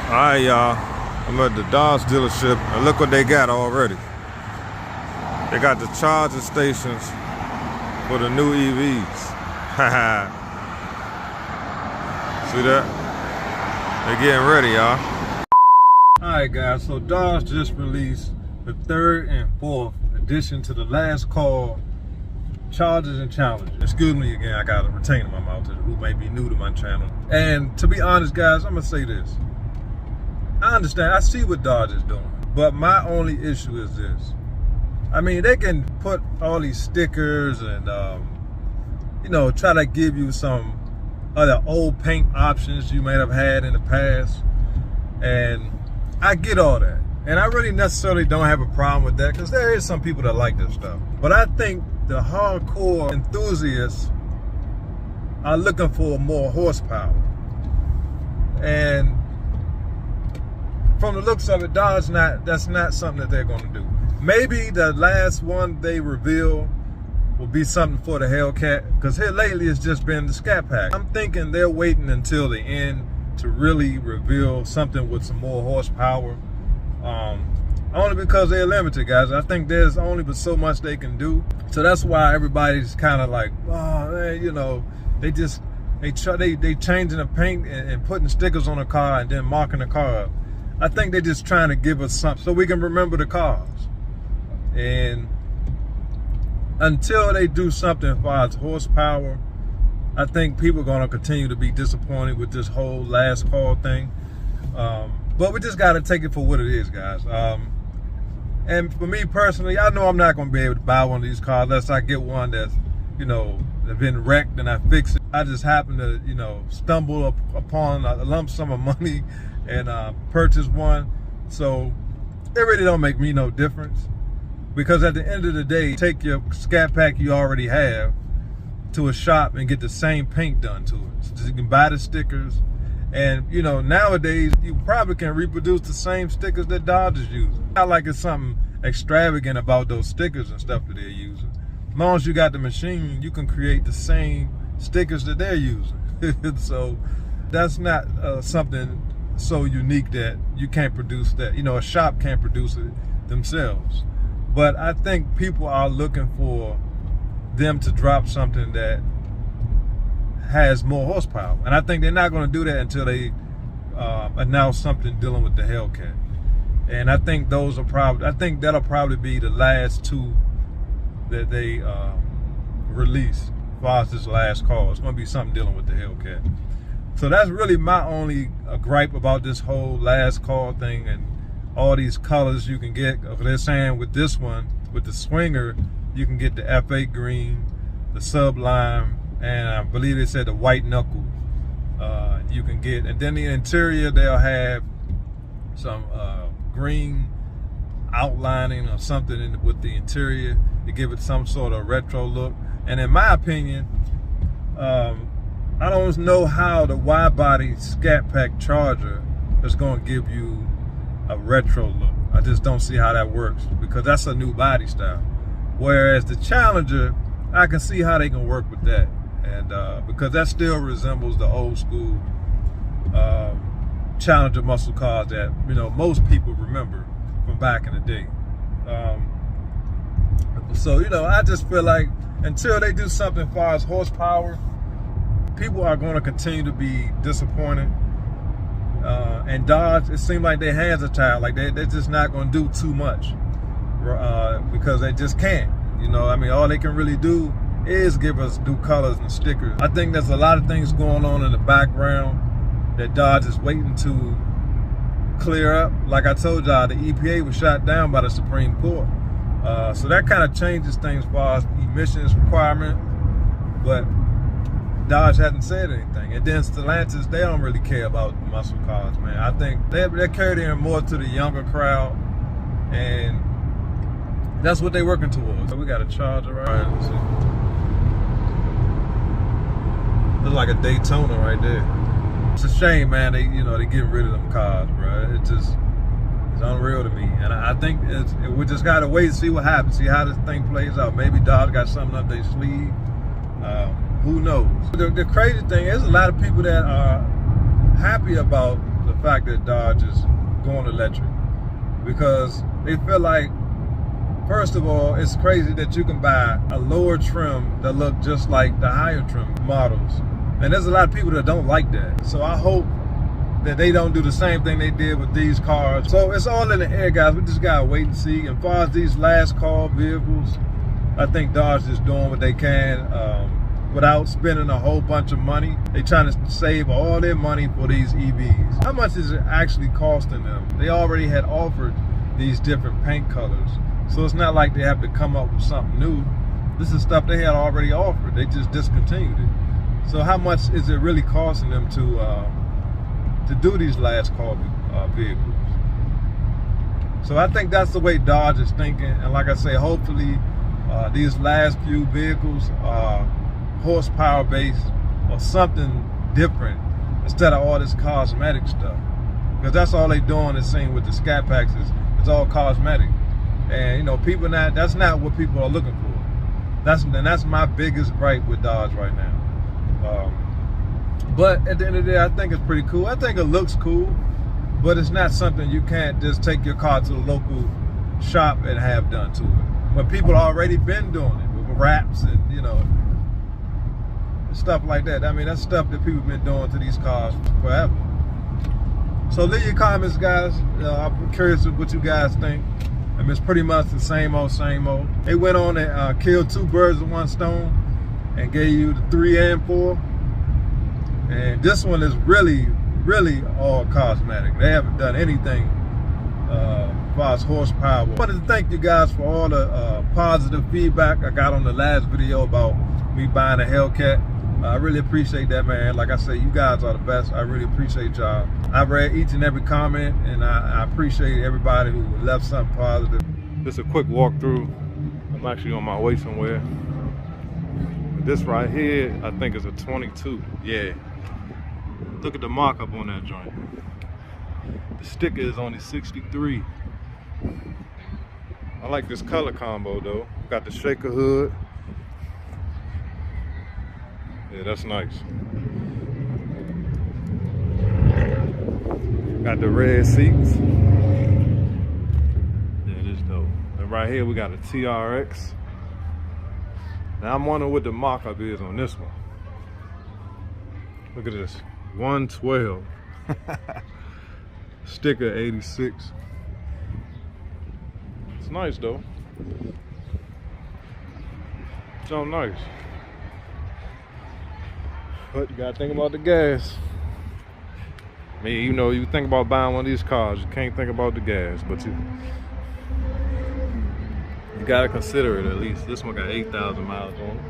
Alright, y'all. I'm at the Dodge dealership, and look what they got already. They got the charging stations for the new EVs. Haha. See that? They're getting ready, y'all. Alright, guys, so Dodge just released the 3rd and 4th edition to the last call charges and challenges. Excuse me again, I got a retainer in my mouth who may be new to my channel. And to be honest, guys, I'm gonna say this. I understand, I see what Dodge is doing, but my only issue is this. I mean, they can put all these stickers and, you know, try to give you some other old paint options you may have had in the past. And I get all that. And I really necessarily don't have a problem with that because there is some people that like this stuff. But I think the hardcore enthusiasts are looking for more horsepower. And from the looks of it, Dodge, that's not something that they're going to do. Maybe the last one they reveal will be something for the Hellcat, because here lately it's just been the Scat Pack. I'm thinking they're waiting until the end to really reveal something with some more horsepower. Only because they're limited, guys. I think there's only but so much they can do. So that's why everybody's kind of like, oh man, you know, they changing the paint and putting stickers on the car and then marking the car up. I think they're just trying to give us something so we can remember the cars. And until they do something as far as horsepower, I think people are going to continue to be disappointed with this whole last call thing. But we just got to take it for what it is, guys. And for me personally, I know I'm not going to be able to buy one of these cars unless I get one that's, you know, that's been wrecked and I fix it. I just happen to, you know, stumble upon a lump sum of money and purchase one. So it really don't make me no difference, because at the end of the day, take your Scat Pack you already have to a shop and get the same paint done to it. So you can buy the stickers, and you know, nowadays you probably can reproduce the same stickers that Dodge is using. Not like it's something extravagant about those stickers and stuff that they're using. As long as you got the machine, you can create the same stickers that they're using. So that's not something so unique that you can't produce that, you know, a shop can't produce it themselves. But I think people are looking for them to drop something that has more horsepower. And I think they're not going to do that until they announce something dealing with the Hellcat. And I think those are that'll probably be the last two that they release as far as this last call. It's going to be something dealing with the Hellcat. So that's really my only gripe about this whole last call thing and all these colors you can get. They're saying with this one, with the Swinger, you can get the F8 green, the Sublime, and I believe they said the white knuckle you can get. And then the interior, they'll have some green outlining or something with the interior to give it some sort of retro look. And in my opinion, I don't know how the widebody Scat Pack charger is going to give you a retro look. I just don't see how that works, because that's a new body style. Whereas the Challenger, I can see how they can work with that, and because that still resembles the old school Challenger muscle cars that, you know, most people remember from back in the day. So, you know, I just feel like until they do something as far as horsepower, people are going to continue to be disappointed. And Dodge, it seems like their hands are tied. Like they're just not going to do too much because they just can't. You know, I mean, all they can really do is give us new colors and stickers. I think there's a lot of things going on in the background that Dodge is waiting to clear up. Like I told y'all, the EPA was shot down by the Supreme Court. So that kind of changes things as far as emissions requirement. But Dodge hasn't said anything. And then Stellantis, they don't really care about muscle cars, man. I think they're catering more to the younger crowd, and that's what they're working towards. So we got a Charger right. Let's see. Looks like a Daytona right there. It's a shame, man. They getting rid of them cars, bro. It's unreal to me. And I think we just gotta wait and see what happens. See how this thing plays out. Maybe Dodge got something up their sleeve. Who knows? The crazy thing is, a lot of people that are happy about the fact that Dodge is going electric, because they feel like, first of all, it's crazy that you can buy a lower trim that look just like the higher trim models. And there's a lot of people that don't like that. So I hope that they don't do the same thing they did with these cars. So it's all in the air, guys. We just gotta wait and see. And as far as these last call vehicles, I think Dodge is doing what they can without spending a whole bunch of money. They trying to save all their money for these EVs. How much is it actually costing them? They already had offered these different paint colors. So it's not like they have to come up with something new. This is stuff they had already offered. They just discontinued it. So how much is it really costing them to do these last call vehicles? So I think that's the way Dodge is thinking. And like I say, hopefully these last few vehicles are horsepower based or something different instead of all this cosmetic stuff. Because that's all they doing, it seems, with the Scat Packs is it's all cosmetic. And you know, people that's not what people are looking for. That's my biggest gripe with Dodge right now. But at the end of the day, I think it's pretty cool. I think it looks cool, but it's not something you can't just take your car to the local shop and have done to it. But people already been doing it with wraps and, you know, stuff like that. I mean, that's stuff that people been doing to these cars forever. So leave your comments, guys. I'm curious what you guys think. I mean, it's pretty much the same old, same old. They went on and killed 2 birds with 1 stone and gave you the 3 and 4. And this one is really, really all cosmetic. They haven't done anything as far as horsepower. I wanted to thank you guys for all the positive feedback I got on the last video about me buying a Hellcat. I really appreciate that, man. Like I say, you guys are the best. I really appreciate y'all. I've read each and every comment, and I appreciate everybody who left something positive. Just a quick walkthrough. I'm actually on my way somewhere. This right here, I think is a 22. Yeah. Look at the markup on that joint. The sticker is only 63. I like this color combo though. Got the shaker hood. Yeah, that's nice. Got the red seats. Yeah, this dope. And right here we got a TRX. Now I'm wondering what the markup is on this one. Look at this. 112. Sticker 86. It's nice though. So nice. But you gotta think about the gas. I mean, you know, you think about buying one of these cars, you can't think about the gas, but you gotta consider it at least. This one got 8,000 miles on it.